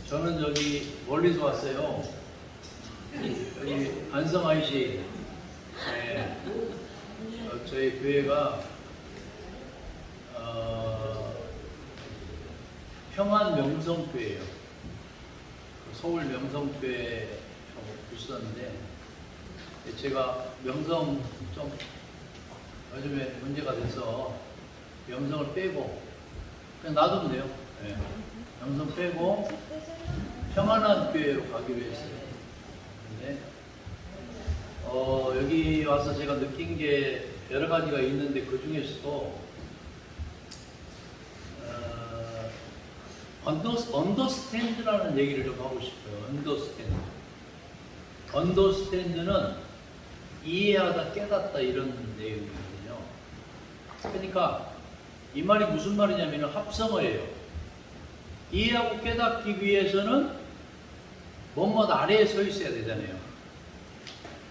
저는 여기 멀리서 왔어요. 여기 안성 IC 저희 교회가 평안 명성교회예요. 서울 명성교회 있었는데 제가 명성 좀 요즘에 문제가 돼서 명성을 빼고 그냥 놔두면 돼요. 네. 명성 빼고 평안한 교회로 가기로 했어요. 근데 여기 와서 제가 느낀 게 여러 가지가 있는데 그 중에서도 언더스탠드라는 얘기를 좀 하고 싶어요. 언더스탠드는 이해하다, 깨닫다 이런 내용이거든요. 그러니까 이 말이 무슨 말이냐면 합성어예요. 이해하고 깨닫기 위해서는 뭐뭐 아래에 서 있어야 되잖아요.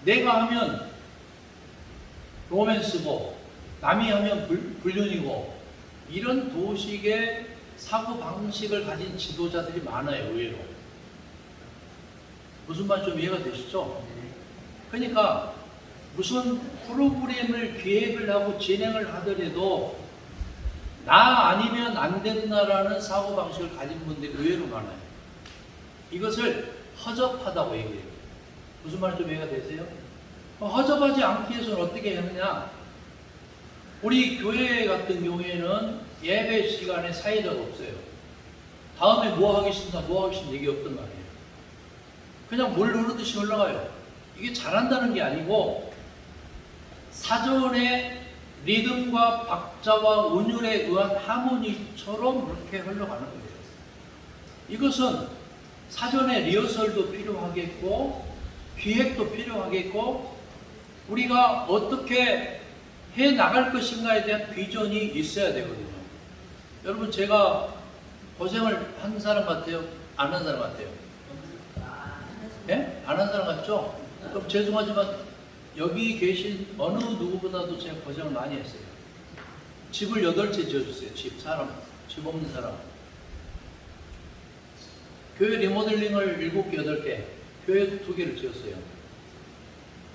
내가 하면 로맨스고 남이 하면 불륜이고 이런 도식의 사고 방식을 가진 지도자들이 많아요. 의외로. 무슨 말 좀 이해가 되시죠? 그러니까 무슨 프로그램을 기획을 하고 진행을 하더라도 나 아니면 안 된다라는 사고방식을 가진 분들이 의외로 많아요. 이것을 허접하다고 얘기해요. 무슨 말 좀 이해가 되세요? 허접하지 않기 위해서는 어떻게 하느냐? 우리 교회 같은 경우에는 예배 시간에 사회자가 없어요. 다음에 뭐 하겠습니다, 뭐 하겠습니다 얘기 없단 말이에요. 그냥 물 흐르듯이 흘러가요. 이게 잘한다는 게 아니고 사전에 리듬과 박자와 운율에 의한 하모니처럼 그렇게 흘러가는 거예요. 이것은 사전에 리허설도 필요하겠고 기획도 필요하겠고 우리가 어떻게 해 나갈 것인가에 대한 비전이 있어야 되거든요. 여러분 제가 고생을 한 사람 같아요? 안 한 사람 같아요? 예? 안 한 사람 같죠? 그럼 죄송하지만 여기 계신 어느 누구보다도 제가 고생을 많이 했어요. 집을 8채 지어줬어요. 집 없는 사람. 교회 리모델링을 7개, 8개, 교회 2개를 지었어요.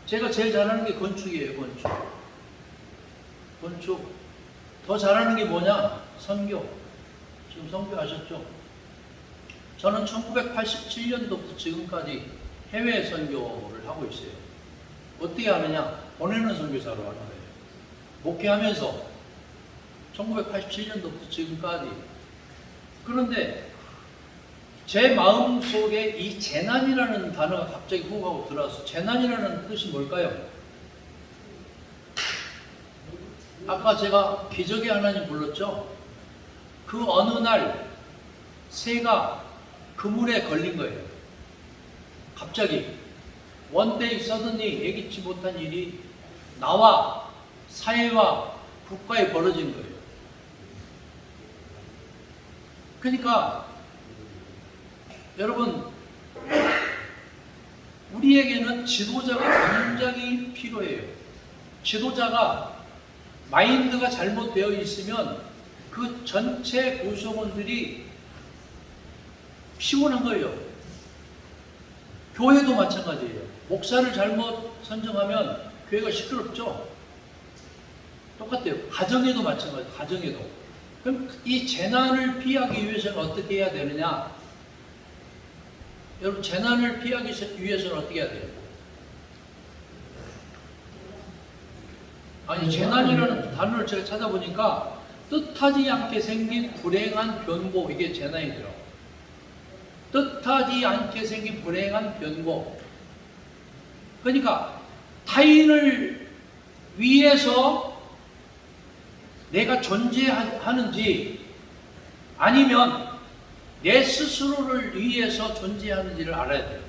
제가 제일 잘하는 게 건축이에요. 건축. 더 잘하는 게 뭐냐? 선교. 지금 선교 아셨죠? 저는 1987년도부터 지금까지 해외 선교를 하고 있어요. 어떻게 하느냐? 보내는 선교사로 하는 거예요. 목회하면서 1987년도부터 지금까지. 그런데 제 마음속에 이 재난이라는 단어가 갑자기 훅 하고 들어왔어요. 재난이라는 뜻이 뭘까요? 아까 제가 기적의 하나님 불렀죠? 그 어느 날 새가 그물에 걸린 거예요. 갑자기 원데이 서든이 예기치 못한 일이 나와 사회와 국가에 벌어진 거예요. 그러니까 여러분 우리에게는 지도자가 굉장히 필요해요. 지도자가 마인드가 잘못되어 있으면 그 전체 구성원들이 피곤한 거예요. 교회도 마찬가지예요. 목사를 잘못 선정하면 교회가 시끄럽죠. 똑같아요. 가정에도 마찬가지예요. 가정에도. 그럼 이 재난을 피하기 위해서는 어떻게 해야 되느냐? 여러분 재난을 피하기 위해서는 어떻게 해야 돼요? 아니 재난이라는 단어를 제가 찾아보니까 뜻하지 않게 생긴 불행한 변고, 이게 재난이죠. 뜻하지 않게 생긴 불행한 변고. 그러니까 타인을 위해서 내가 존재하는지 아니면 내 스스로를 위해서 존재하는지를 알아야 돼요.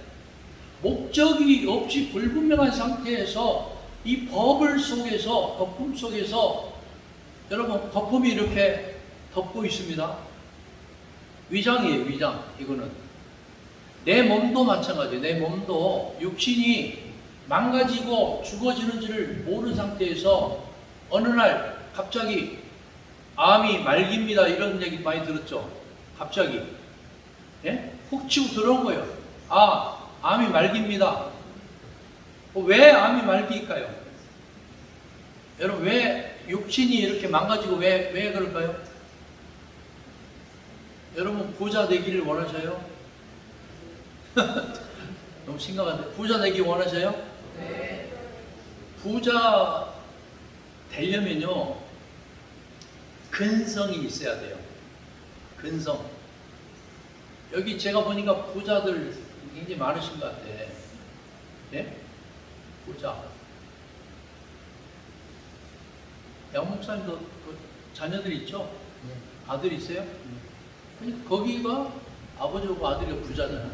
목적이 없이 불분명한 상태에서 이 버블 속에서, 거품 속에서 여러분 거품이 이렇게 덮고 있습니다. 위장이에요. 위장. 이거는 내 몸도 마찬가지예요. 내 몸도 육신이 망가지고 죽어지는지를 모르는 상태에서 어느 날 갑자기 암이 말깁니다 이런 얘기 많이 들었죠. 갑자기 예? 훅 치고 들어온 거예요. 아, 암이 말기입니다. 왜 암이 말기일까요? 여러분, 왜 육신이 이렇게 망가지고 왜 그럴까요? 여러분, 부자 되기를 원하셔요? 너무 심각한데. 부자 되기 원하셔요? 네. 부자 되려면요, 근성이 있어야 돼요. 근성. 여기 제가 보니까 부자들 굉장히 많으신 것 같아. 예? 부자. 양 목사님도 그 자녀들 있죠? 아들 있어요? 거기가 아버지하고 아들이 부자잖아.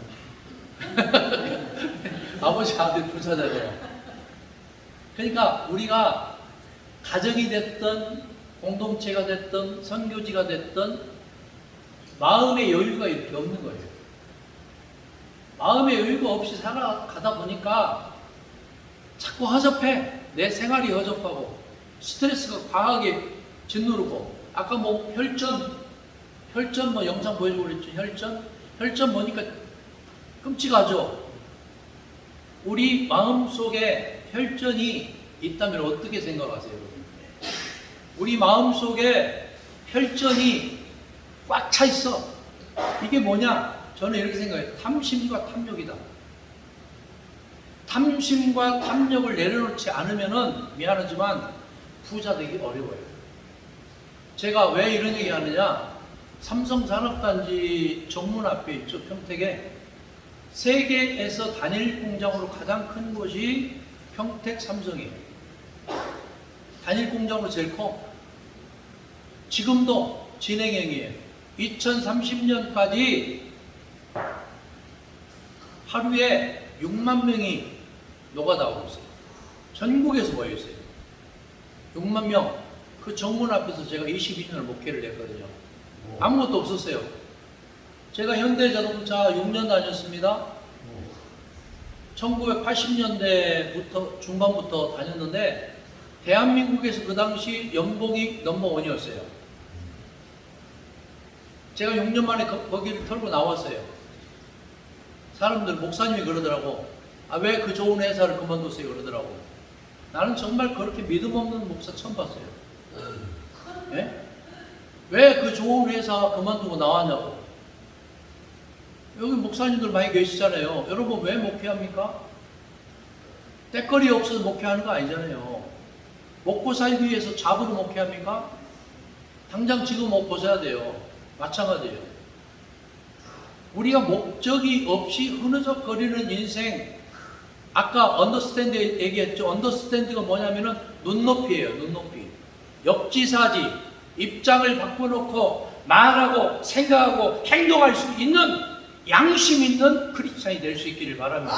아버지 아들 부자잖아요. 그러니까 우리가 가정이 됐든 공동체가 됐든 선교지가 됐든 마음의 여유가 이렇게 없는 거예요. 마음의 여유가 없이 살아가다 보니까 자꾸 허접해. 내 생활이 허접하고 스트레스가 과하게 짓누르고, 아까 뭐 혈전 뭐 영상 보여주고 그랬죠. 혈전 보니까 끔찍하죠. 우리 마음속에 혈전이 있다면 어떻게 생각하세요? 우리 마음속에 혈전이 꽉 차 있어. 이게 뭐냐? 저는 이렇게 생각해요. 탐심과 탐욕이다. 탐심과 탐욕을 내려놓지 않으면은 미안하지만 부자 되기 어려워요. 제가 왜 이런 얘기 하느냐? 삼성산업단지 정문 앞에 있죠. 평택에. 세계에서 단일 공장으로 가장 큰 곳이 평택 삼성이에요. 단일 공장으로 제일 커. 지금도 진행형이에요. 2030년까지 하루에 6만 명이 노가다하고 있어요. 전국에서 모여 있어요. 6만 명. 그 정문 앞에서 제가 22년을 목회를 했거든요. 아무것도 없었어요. 제가 현대자동차 6년 다녔습니다. 1980년대부터 중반부터 다녔는데 대한민국에서 그 당시 연봉이 넘버원이었어요. 제가 6년 만에 거기를 털고 나왔어요. 사람들, 목사님이 그러더라고. 아, 왜 그 좋은 회사를 그만뒀어요? 그러더라고. 나는 정말 그렇게 믿음 없는 목사 처음 봤어요. 예? 왜 그 좋은 회사 그만두고 나왔냐고. 여기 목사님들 많이 계시잖아요. 여러분 왜 목회합니까? 때거리 없어서 목회하는 거 아니잖아요. 먹고 살기 위해서 잡으로 목회합니까? 당장 지금 옷 벗어야 돼요. 마찬가지예요. 우리가 목적이 없이 흐느적거리는 인생, 아까 언더스탠드 얘기했죠. 언더스탠드가 뭐냐면은 눈높이에요. 눈높이. 역지사지, 입장을 바꿔놓고 말하고 생각하고 행동할 수 있는 양심 있는 크리스찬이 될 수 있기를 바랍니다.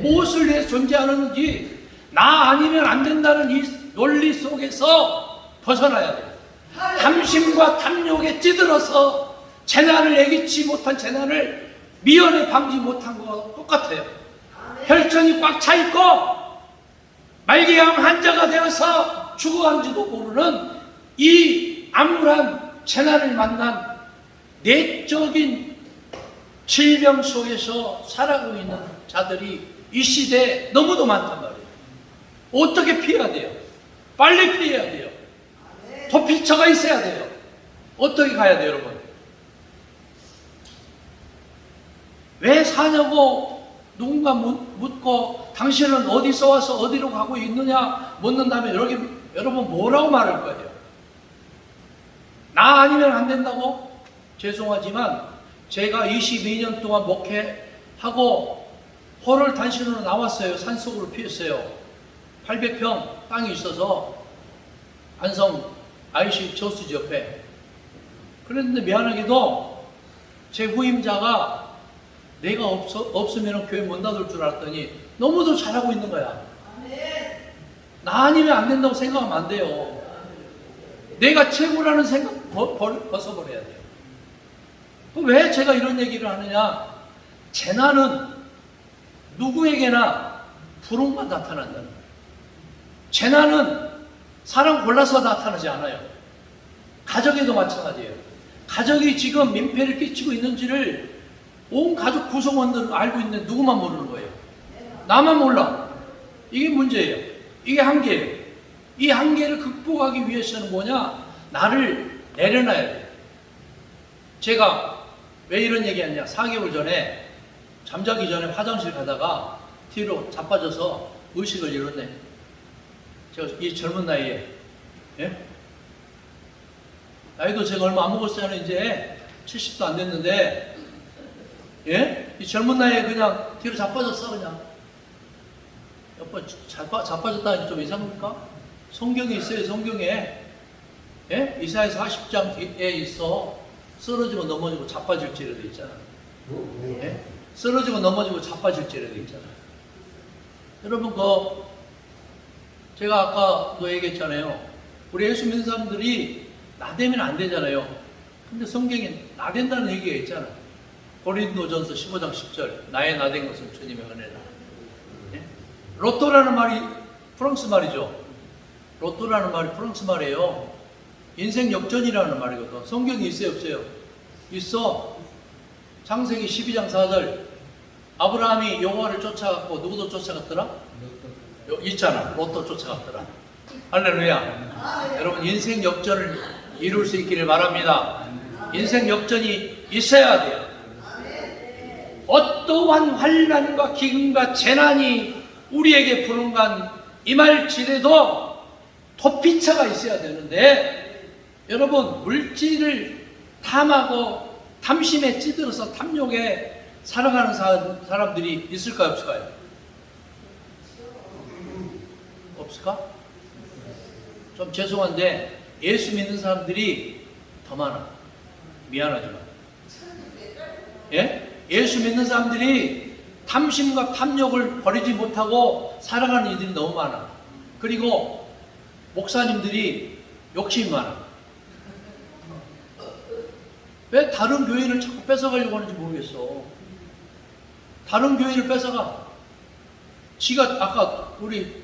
무엇을 위해서 존재하는지, 나 아니면 안 된다는 이 논리 속에서 벗어나야 돼요. 탐심과 탐욕에 찌들어서 재난을 예기치 못한 재난을 미연에 방지 못한 것과 똑같아요. 혈전이 꽉 차 있고 말기암 환자가 되어서 죽어간지도 모르는 이 암울한 재난을 만난 내적인 질병 속에서 살아가고 있는 자들이 이 시대에 너무도 많단 말이에요. 어떻게 피해야 돼요? 빨리 피해야 돼요. 도피처가 있어야 돼요. 어떻게 가야 돼요, 여러분? 왜 사냐고 누군가 묻고 당신은 어디서 와서 어디로 가고 있느냐 묻는다면 여러분 뭐라고 말할 거예요? 나 아니면 안 된다고? 죄송하지만 제가 22년 동안 목회하고 홀을 단신으로 나왔어요. 산속으로 피했어요. 800평 땅이 있어서 안성 IC 저수지 옆에. 그런데 미안하게도 제 후임자가 내가 없으면 교회 못 닫을 줄 알았더니 너무도 잘하고 있는 거야. 나 아니면 안 된다고 생각하면 안 돼요. 내가 최고라는 생각 벗어버려야 돼요. 왜 제가 이런 얘기를 하느냐? 재난은 누구에게나 불운만 나타난다는 거예요. 재난은 사람 골라서 나타나지 않아요. 가정에도 마찬가지예요. 가정이 지금 민폐를 끼치고 있는지를 온 가족 구성원들은 알고 있는데 누구만 모르는 거예요? 나만 몰라. 이게 문제예요. 이게 한계예요. 이 한계를 극복하기 위해서는 뭐냐? 나를 내려놔야 돼요. 제가 왜 이런 얘기 했냐? 4개월 전에 잠자기 전에 화장실 가다가 뒤로 자빠져서 의식을 잃었네. 제가 이 젊은 나이에, 예? 나이도 제가 얼마 안 먹었어요. 이제 70도 안 됐는데, 예? 이 젊은 나이에 그냥 뒤로 자빠졌어, 그냥. 자빠졌다니 좀 이상합니까? 성경에 있어요, 성경에. 예? 이사야 40장에 있어. 쓰러지고 넘어지고 자빠질지라도 있잖아. 예? 쓰러지고 넘어지고 자빠질지라도 있잖아. 여러분, 제가 아까도 얘기했잖아요. 우리 예수 믿는 사람들이 나대면 안 되잖아요. 근데 성경에 나댄다는 얘기가 있잖아. 고린도전서 15장 10절. 나의 나댄 것은 주님의 은혜라. 예? 로또라는 말이 프랑스 말이죠. 로또라는 말이 프랑스 말이에요. 인생 역전이라는 말이거든. 성경이 있어요, 없어요? 있어. 창세기 12장 4절. 아브라함이 여호와를 쫓아갔고 누구도 쫓아갔더라? 있잖아. 로또 쫓아갔더라. 할렐루야. 여러분, 인생 역전을 이룰 수 있기를 바랍니다. 인생 역전이 있어야 돼요. 어떠한 환난과 기근과 재난이 우리에게 부름간 임할지라도 도피처가 있어야 되는데, 여러분, 물질을 탐하고 탐심에 찌들어서 탐욕에 살아가는 사람들이 있을까요, 없을까요? 없을까? 좀 죄송한데 예수 믿는 사람들이 더 많아. 미안하지만. 예? 예수 믿는 사람들이 탐심과 탐욕을 버리지 못하고 살아가는 이들이 너무 많아. 그리고 목사님들이 욕심이 많아. 왜 다른 교회를 자꾸 뺏어가려고 하는지 모르겠어. 다른 교회를 뺏어가. 지가 아까 우리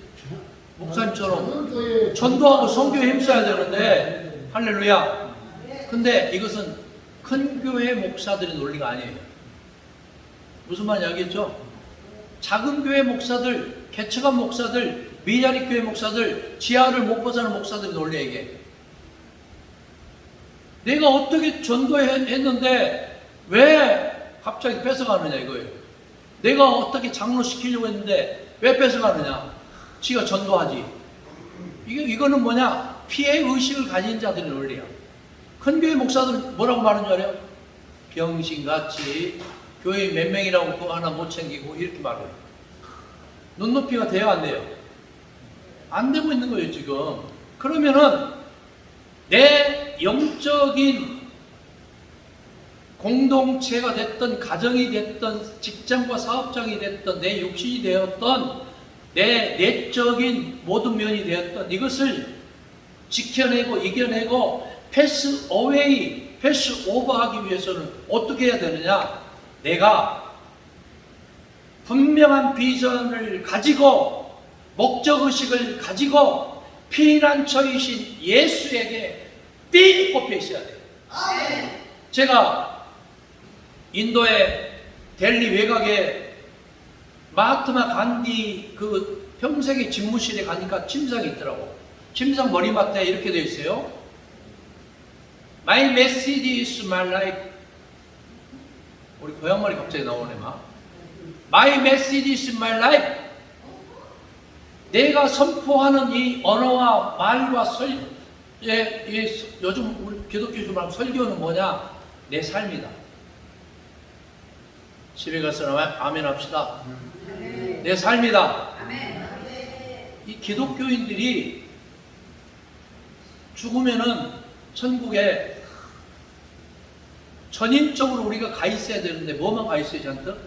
목사님처럼 전도하고 선교에 힘써야 되는데, 할렐루야. 근데 이것은 큰 교회 목사들의 논리가 아니에요. 무슨 말 이야기했죠? 작은 교회 목사들, 개척한 목사들, 미자리 교회 목사들, 지하를 못 벗어나는 목사들의 논리 얘기해. 내가 어떻게 전도했는데 왜 갑자기 뺏어가느냐 이거예요. 내가 어떻게 장로시키려고 했는데 왜 뺏어가느냐. 지가 전도하지. 이거는 뭐냐? 피해 의식을 가진 자들의 논리야. 큰 교회 목사들은 뭐라고 말하는 줄 알아요? 병신같이 교회 몇 명이라고 그거 하나 못 챙기고 이렇게 말해요. 눈높이가 돼요, 안 돼요? 안 되고 있는 거예요, 지금. 그러면은 내 영적인 공동체가 됐던, 가정이 됐던, 직장과 사업장이 됐던, 내 육신이 되었던, 내 내적인 모든 면이 되었던 이것을 지켜내고 이겨내고 패스 어웨이, 패스 오버하기 위해서는 어떻게 해야 되느냐? 내가 분명한 비전을 가지고 목적의식을 가지고 피난처이신 예수에게 삐 꼽혀 있어야 돼요. 제가 인도의 델리 외곽에 마하트마 간디 그 평생의 집무실에 가니까 침상이 있더라고. 침상 머리맡에 이렇게 되어 있어요. My message is my life. 우리 고향말이 갑자기 나오네 막. My message is my life. 내가 선포하는 이 언어와 말과 요즘 우리 기독교 말 설교는 뭐냐? 내 삶이다. 집에 가서 아멘 합시다. 내 삶이다. 이 기독교인들이 죽으면은 천국에 전인적으로 우리가 가 있어야 되는데 뭐만 가 있어요, 잔뜩?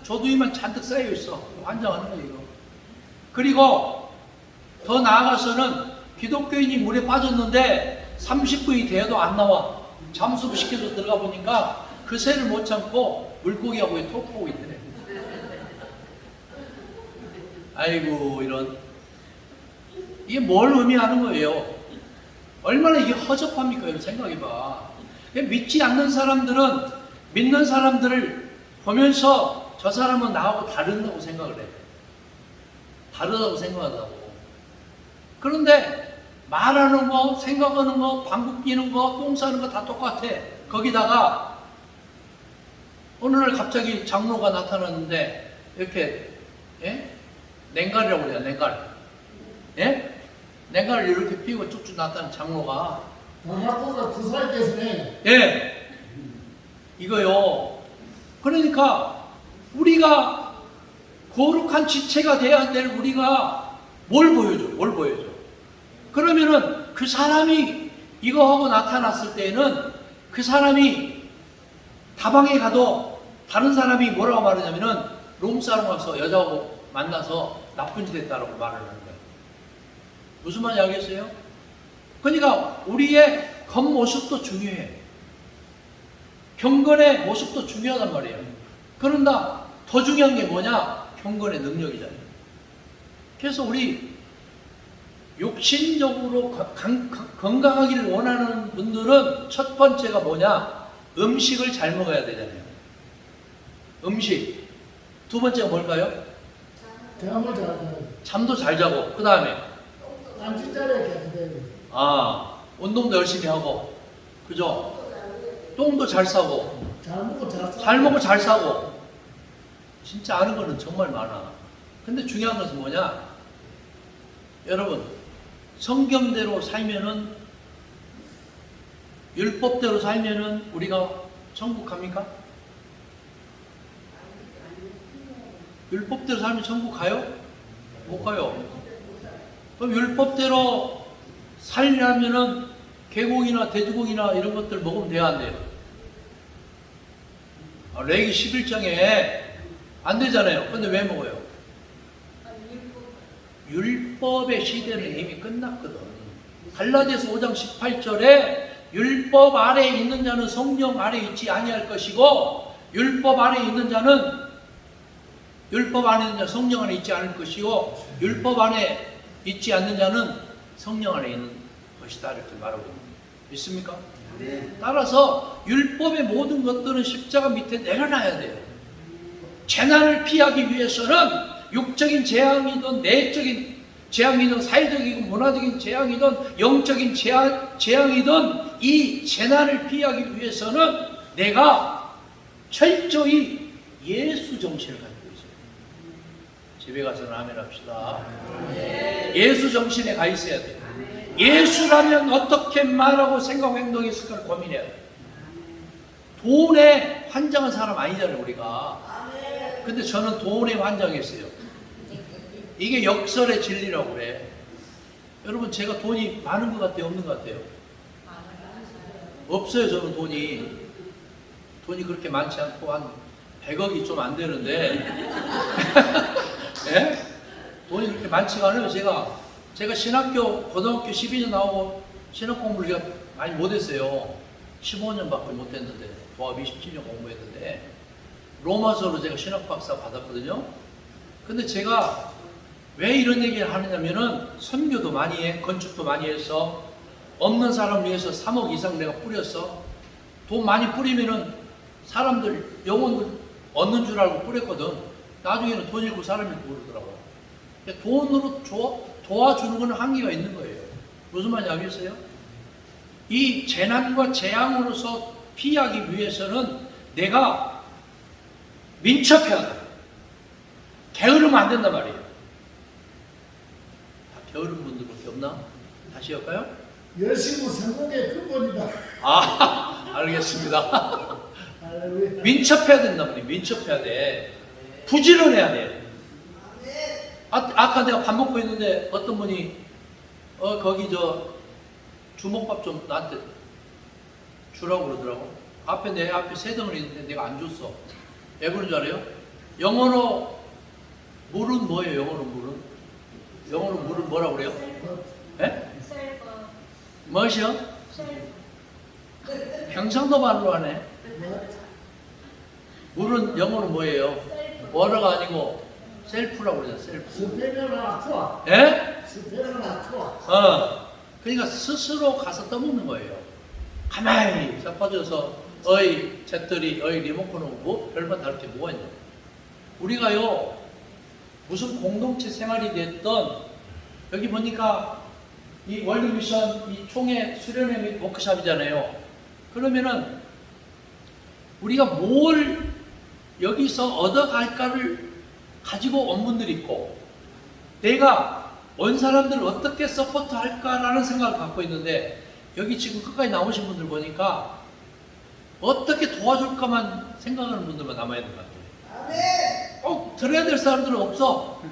조두이만 잔뜩 쌓여 있어. 환장하는 거예요, 이거. 그리고 더 나아가서는 기독교인이 물에 빠졌는데 30분이 되어도 안 나와. 잠수부 시켜서 들어가 보니까 그 새를 못 참고 물고기하고 토크하고 있더래. 아이고, 이런. 이게 뭘 의미하는 거예요? 얼마나 이게 허접합니까? 이런 생각해봐. 믿지 않는 사람들은 믿는 사람들을 보면서 저 사람은 나하고 다르다고 생각을 해. 다르다고 생각한다고. 그런데 말하는 거, 생각하는 거, 방귀 뀌는 거, 똥 싸는 거 다 똑같아. 거기다가 어느 날 갑자기 장로가 나타났는데 이렇게 냉갈이라고 그래요. 냉갈. 냉갈을 이렇게 피고 쭉쭉 나타난 장로가 학교가 그 사이에서네. 이거요. 그러니까 우리가 거룩한 지체가 돼야 될 우리가 뭘 보여줘? 뭘 보여줘? 그러면은 그 사람이 이거 하고 나타났을 때에는 그 사람이 다방에 가도 다른 사람이 뭐라고 말하냐면은 롬사롱 가서 여자하고 만나서 나쁜 짓 했다라고 말을 하는 거예요. 무슨 말인지 알겠어요? 그러니까 우리의 겉모습도 중요해. 경건의 모습도 중요하단 말이에요. 그런다 더 중요한 게 뭐냐? 경건의 능력이잖아요. 그래서 우리 육신적으로 건강하기를 원하는 분들은 첫 번째가 뭐냐? 음식을 잘 먹어야 되잖아요. 음식. 두 번째가 뭘까요? 잠을 잘 자요. 잠도 잘 자고. 그 다음에 딴짓자리에 계속 운동도 열심히 하고. 그죠? 똥도 잘 싸고. 잘 먹고 잘 싸고. 잘 먹고 잘 싸고. 진짜 아는 거는 정말 많아. 근데 중요한 것은 뭐냐? 여러분, 성경대로 살면은, 율법대로 살면은 우리가 천국 갑니까? 율법대로 살면 천국 가요? 못 가요. 그럼 율법대로 살려면은 개고기나 돼지고기나 이런 것들 먹으면 돼야 안 돼요? 레기 11장에 안 되잖아요. 근데 왜 먹어요? 율법의 시대는 이미 끝났거든. 갈라디아서 5장 18절에 율법 아래에 있는 자는 성령 아래에 있지 아니할 것이고 율법 아래에 있는 자는 율법 안에 있는 자 성령 안에 있지 않을 것이고 율법 안에 있지 않는 자는 성령 안에 있는 것이다 이렇게 말하고 있습니다. 믿습니까? 네. 따라서 율법의 모든 것들은 십자가 밑에 내려놔야 돼요. 재난을 피하기 위해서는 육적인 재앙이든 내적인 재앙이든 사회적이고 문화적인 재앙이든 영적인 재앙이든 이 재난을 피하기 위해서는 내가 철저히 예수 정신을 가지고 있어요. 집에 가서는 아멘 합시다. 예수 정신에 가 있어야 돼요. 예수라면 어떻게 말하고 생각하고 행동했을까를 고민해야 돼요. 돈에 환장한 사람 아니잖아요 우리가. 근데 저는 돈에 환장했어요. 이게 역설의 진리라고 그래. 여러분 제가 돈이 많은 것 같아요? 없는 것 같아요? 없어요. 저는 돈이 그렇게 많지 않고 한 100억이 좀 안 되는데 네? 돈이 그렇게 많지가 않아요. 제가 신학교 고등학교 12년 나오고 신학 공부를 제가 많이 못했어요. 15년밖에 못했는데 도합 27년 공부했는데 로마서로 제가 신학 박사 받았거든요. 근데 제가 왜 이런 얘기를 하느냐면은 선교도 많이 해, 건축도 많이 해서 없는 사람 위해서 3억 이상 내가 뿌렸어. 돈 많이 뿌리면은 사람들 영혼을 얻는 줄 알고 뿌렸거든. 나중에는 돈 잃고 사람 잃고 그러더라고요. 돈으로 도와주는 건 한계가 있는 거예요. 무슨 말인지 알겠어요? 이 재난과 재앙으로서 피하기 위해서는 내가 민첩해야 돼. 게으르면 안 된단 말이에요. 다 게으른 분들밖에 없나? 다시 할까요? 열심히 성공의 근본이다. 알겠습니다. 민첩해야 된단 말이에요. 민첩해야 돼. 부지런해야 돼. 아까 내가 밥 먹고 있는데 어떤 분이 거기 주먹밥 좀 나한테 주라고 그러더라고. 내 앞에 세 덩어리 있는데 내가 안 줬어. 왜 그런 줄 알아요? 영어로 물은 뭐예요? 영어로 물은 뭐라고 그래요? 예? 무엇이요? 경상도 말로 하네. 물은 영어로 뭐예요? 뭐라가 아니고 셀프라고 그러잖아. 셀프. 스페르나 투아. 예? 스페르나 투아. 그러니까 스스로 가서 떠먹는 거예요. 가만히 자빠져서 어이 잿더리, 어이 리모컨은 뭐 별반 다를 게 뭐가 있냐. 우리가요 무슨 공동체 생활이 됐던 여기 보니까 이 월드미션 이 총회 수련회 및 워크숍이잖아요. 그러면은 우리가 뭘 여기서 얻어갈까를 가지고 온 분들이 있고 내가 온 사람들을 어떻게 서포트할까라는 생각을 갖고 있는데 여기 지금 끝까지 나오신 분들 보니까 어떻게 도와줄까만 생각하는 분들만 남아있는 것 같아요. 꼭 들어야 될 사람들은 없어.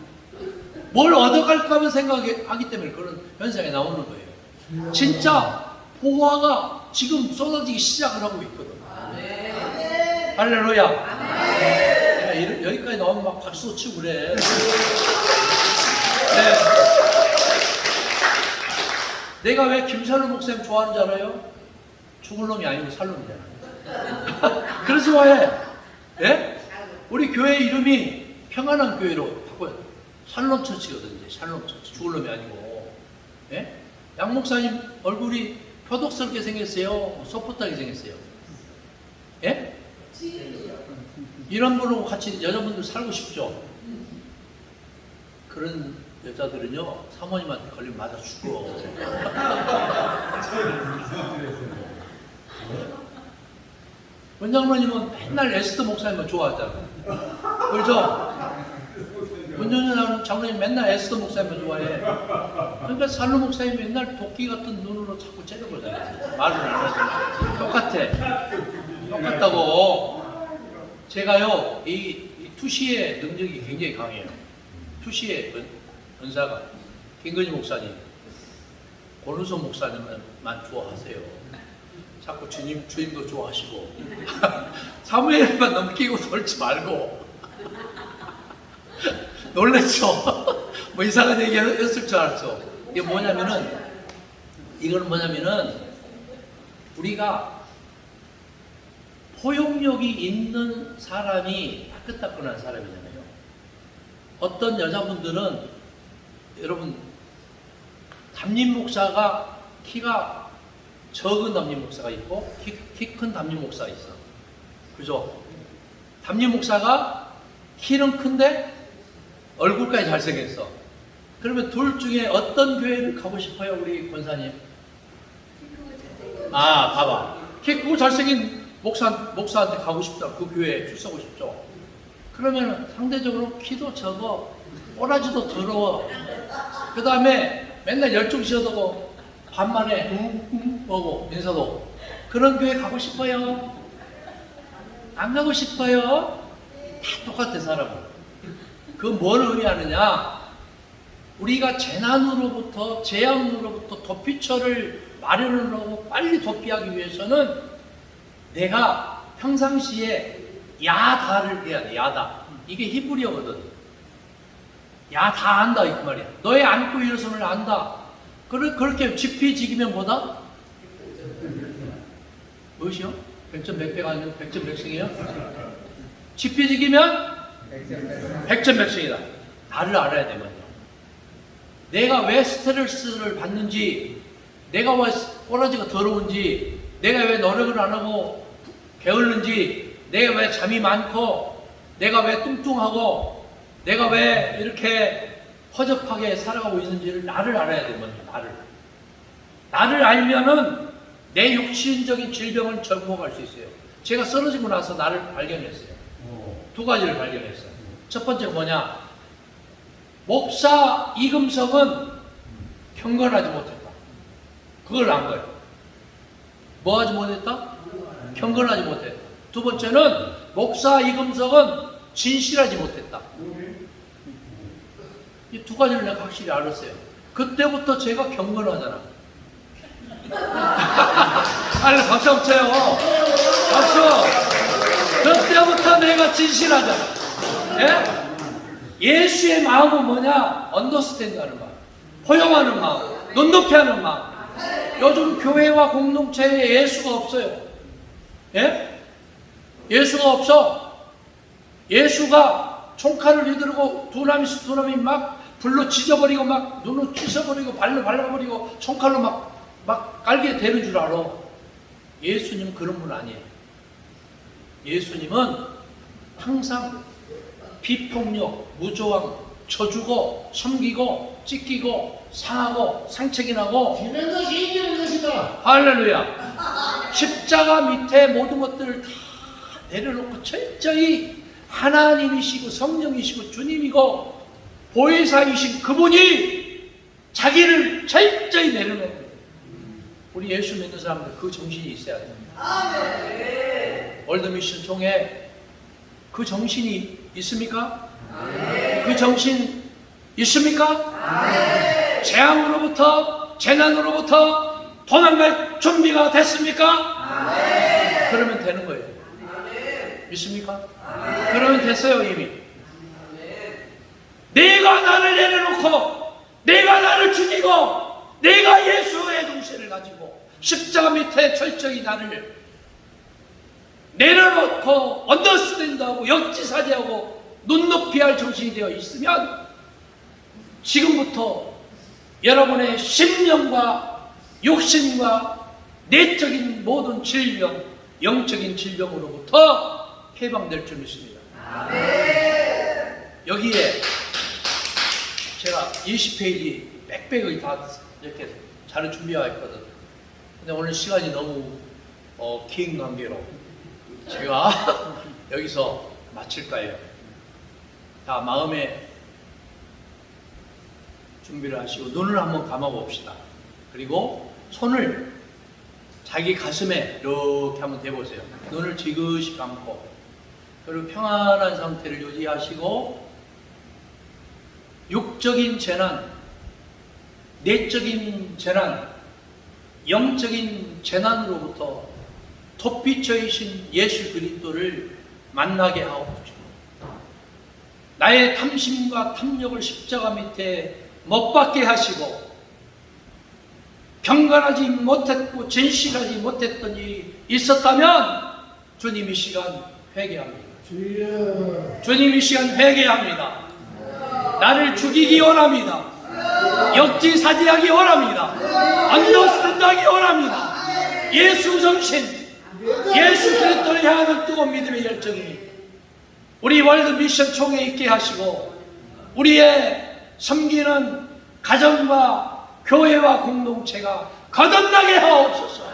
뭘 얻어갈까만 생각하기 때문에 그런 현상이 나오는 거예요. 진짜 보화가 지금 쏟아지기 시작을 하고 있거든. 할렐루야. 내가 여기까지 나오면 막 박수 치고 그래. 네. 내가 왜 김살로 목사님 좋아하는 줄 알아요? 죽을 놈이 아니고 살 놈이잖아. 그래서 좋아해. 예? 우리 교회 이름이 평안한 교회로 바꿔요. 샬롬 처치거든요. 샬롬 처치. 죽을 놈이 아니고. 예? 양 목사님 얼굴이 표독스럽게 생겼어요? 소프트하게 생겼어요? 예? 이런 분하고 같이 여자분들 살고 싶죠? 그런 여자들은요, 사모님한테 걸리면 맞아 죽어. 원장로님은 맨날 에스더 목사님만 좋아하잖아. 그렇죠? 원장로님 장로님 맨날 에스더 목사님만 좋아해. 그러니까 살로 목사님 맨날 도끼 같은 눈으로 자꾸 째려보잖아요. 말을 안 하잖아. 똑같다고. 제가요, 이 투시의 능력이 굉장히 강해요. 투시의 은사가. 김건희 목사님, 권우선 목사님만 좋아하세요. 자꾸 주님도 좋아하시고. 사무엘만 넘기고 돌지 말고. 놀랬죠? 뭐 이상한 얘기 했을 줄 알았죠? 이게 뭐냐면은, 이거는 뭐냐면은, 우리가 포용력이 있는 사람이 따끈따끈한 사람이잖아요. 어떤 여자분들은, 여러분, 담임 목사가 키가 적은 담임 목사가 있고, 키 큰 담임 목사가 있어. 그죠? 담임 목사가 키는 큰데, 얼굴까지 잘생겼어. 그러면 둘 중에 어떤 교회를 가고 싶어요, 우리 권사님? 아, 봐봐. 키 크고 잘생긴 목사한테 가고 싶다. 그 교회에 출석하고 싶죠. 그러면 상대적으로 키도 적어, 꼬라지도 더러워. 그 다음에 맨날 열중시어도 반만에 뭐고 인사도. 그런 교회 가고 싶어요? 안 가고 싶어요? 다 똑같아, 사람은. 그 뭘 의미하느냐? 우리가 재난으로부터, 재앙으로부터 도피처를 마련을 하고 빨리 도피하기 위해서는 내가 평상시에 야다를 해야 돼. 야다. 이게 히브리어거든. 야다 안다, 이 말이야. 너의 안고 일어섬을 안다. 그렇게 지피지기면 뭐다? 무엇이요? 100점 100배가 아니고 100점 100승이에요? 지피지기면 100점 100승이다. 나를 알아야 되거든요. 내가 왜 스트레스를 받는지, 내가 왜 꼬라지가 더러운지, 내가 왜 노력을 안 하고 게을른지, 내가 왜 잠이 많고, 내가 왜 뚱뚱하고, 내가 왜 이렇게 허접하게 살아가고 있는지를 나를 알아야 되거든요. 나를 알면은 내 육신적인 질병을 극복할 수 있어요. 제가 쓰러지고 나서 나를 발견했어요. 두 가지를 발견했어요. 첫 번째 뭐냐? 목사 이금석은 경건하지 못했다. 그걸 안 거예요. 뭐 하지 못했다? 경건하지 못했다. 두 번째는 목사 이금석은 진실하지 못했다. 이 두 가지를 내가 확실히 알았어요. 그때부터 제가 경건하잖아. 아니, 박수 한번 쳐요. 박수. 그때부터 내가 진실하잖아. 예? 예수의 마음은 뭐냐? 언더스탠드 하는 마음, 포용하는 마음, 눈높이 하는 마음. 요즘 교회와 공동체에 예수가 없어요. 예? 예수가 없어. 예수가 총칼을 휘두르고 두나미 막 불로 찢어버리고 막 눈으로 찢어버리고 발로 발라버리고 총칼로 막 깔게 되는 줄 알아. 예수님 그런 분 아니에요. 예수님은 항상 비폭력, 무조항, 쳐주고, 섬기고, 찢기고, 상하고, 상책이 나고, 지는 것이 이기는 것이다. 할렐루야. 십자가 밑에 모든 것들을 다 내려놓고 철저히 하나님이시고 성령이시고 주님이고 보혜사이신 그분이 자기를 철저히 내려놓는 거예요. 우리 예수 믿는 사람들 그 정신이 있어야 돼요. 월드미션 총회 그 정신이 있습니까? 그 정신 있습니까? 재앙으로부터 재난으로부터 도망갈 준비가 됐습니까? 그러면 되는 거예요. 믿습니까? 그러면 됐어요 이미. 내가 나를 내려놓고 내가 나를 죽이고 내가 예수의 정신을 가지고 십자가 밑에 철저히 나를 내려놓고 언더스탠드하고 역지사지하고 눈높이 할 정신이 되어 있으면 지금부터 여러분의 심령과 욕심과 내적인 모든 질병, 영적인 질병으로부터 해방될 줄 믿습니다. 여기에 제가 20페이지 빽빽하게 다 이렇게 자료 준비하고 있거든. 근데 오늘 시간이 너무 긴 관계로 제가 여기서 마칠 거예요. 다 마음에 준비를 하시고 눈을 한번 감아 봅시다. 그리고 손을 자기 가슴에 이렇게 한번 대보세요. 눈을 지그시 감고 그리고 평안한 상태를 유지하시고 육적인 재난, 내적인 재난, 영적인 재난으로부터 덧비쳐이신 예수 그리스도를 만나게 하옵소서. 나의 탐심과 탐욕을 십자가 밑에 못 박게 하시고 경건하지 못했고 진실하지 못했던 일이 있었다면 주님 이 시간 회개합니다. 주님 이 시간 회개합니다. 나를 죽이기 원합니다. 역지사지하기 원합니다. 언더스탠드하기 원합니다. 예수 정신, 예수 그리스도를 향하는 뜨거운 믿음의 열정이 우리 월드 미션 총회에 있게 하시고 우리의 섬기는 가정과 교회와 공동체가 거듭나게 하옵소서.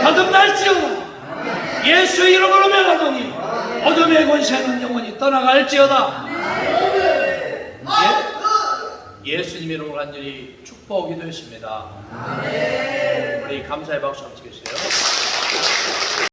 거듭날지어다. 예수 이름으로 명하노니 어둠의 권세는 영원히 떠나갈지어다. 예수님 이름으로 간절히 축복하기도 했습니다. 우리 감사의 박수 한번 치겠어요.